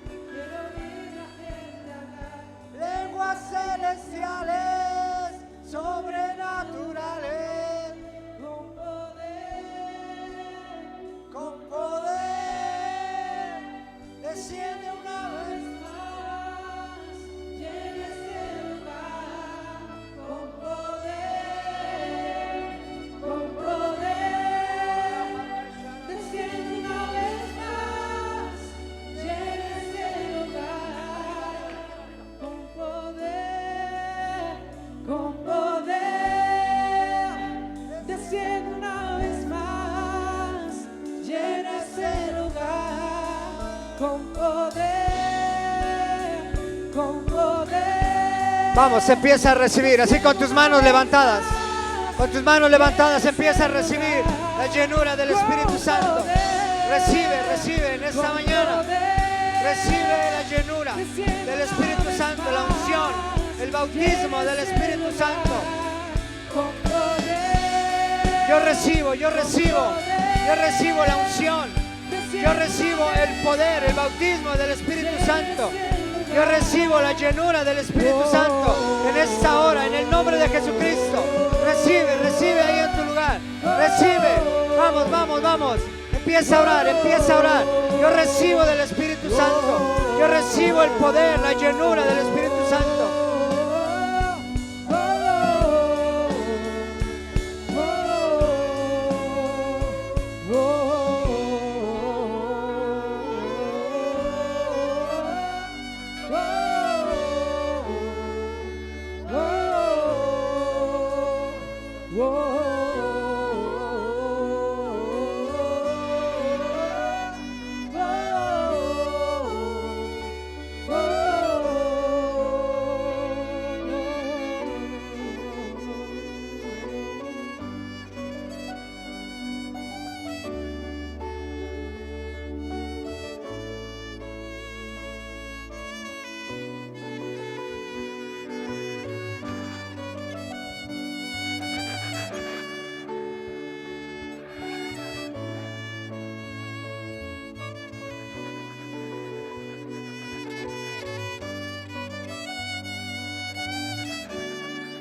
[SPEAKER 2] quiero oír la gente hablar.
[SPEAKER 1] Lenguas celestiales, sobrenaturales. Con poder, desciende una vez
[SPEAKER 2] más, llena este lugar. Con poder, desciende una vez más, llena este lugar. Con poder, desciende una vez más, llena este lugar. Con poder.
[SPEAKER 1] Vamos, empieza a recibir, así con tus manos levantadas. Con tus manos levantadas empieza a recibir la llenura del Espíritu Santo. Recibe, recibe en esta mañana. Recibe la llenura del Espíritu Santo, la unción, el bautismo del Espíritu Santo. Yo recibo, yo recibo, yo recibo la unción. Yo recibo el poder, el bautismo del Espíritu Santo. Yo recibo la llenura del Espíritu Santo en esta hora, en el nombre de Jesucristo. Recibe, recibe ahí en tu lugar. Recibe. Vamos, vamos, vamos. Empieza a orar, empieza a orar. Yo recibo del Espíritu Santo. Yo recibo el poder, la llenura del Espíritu Santo.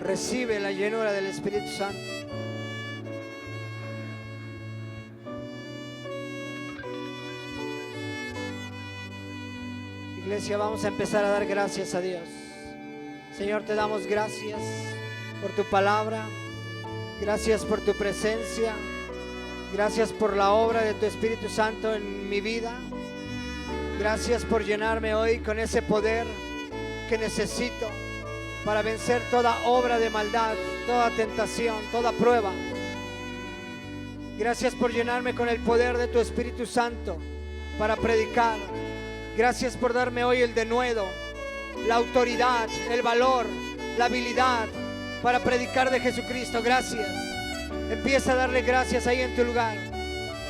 [SPEAKER 1] Recibe la llenura del Espíritu Santo. Iglesia, vamos a empezar a dar gracias a Dios. Señor, te damos gracias por tu palabra. Gracias por tu presencia. Gracias por la obra de tu Espíritu Santo en mi vida. Gracias por llenarme hoy con ese poder que necesito para vencer toda obra de maldad, toda tentación, toda prueba. Gracias por llenarme con el poder de tu Espíritu Santo para predicar. Gracias por darme hoy el denuedo, la autoridad, el valor, la habilidad para predicar de Jesucristo. Gracias. Empieza a darle gracias ahí en tu lugar.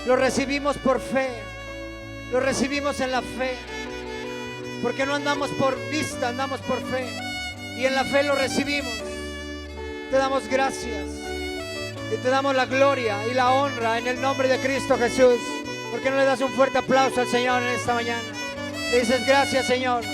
[SPEAKER 1] Lo recibimos por fe. Lo recibimos en la fe. Porque no andamos por vista, andamos por fe. Y en la fe lo recibimos. Te damos gracias y te damos la gloria y la honra en el nombre de Cristo Jesús. ¿Por qué no le das un fuerte aplauso al Señor en esta mañana? Le dices: gracias, Señor.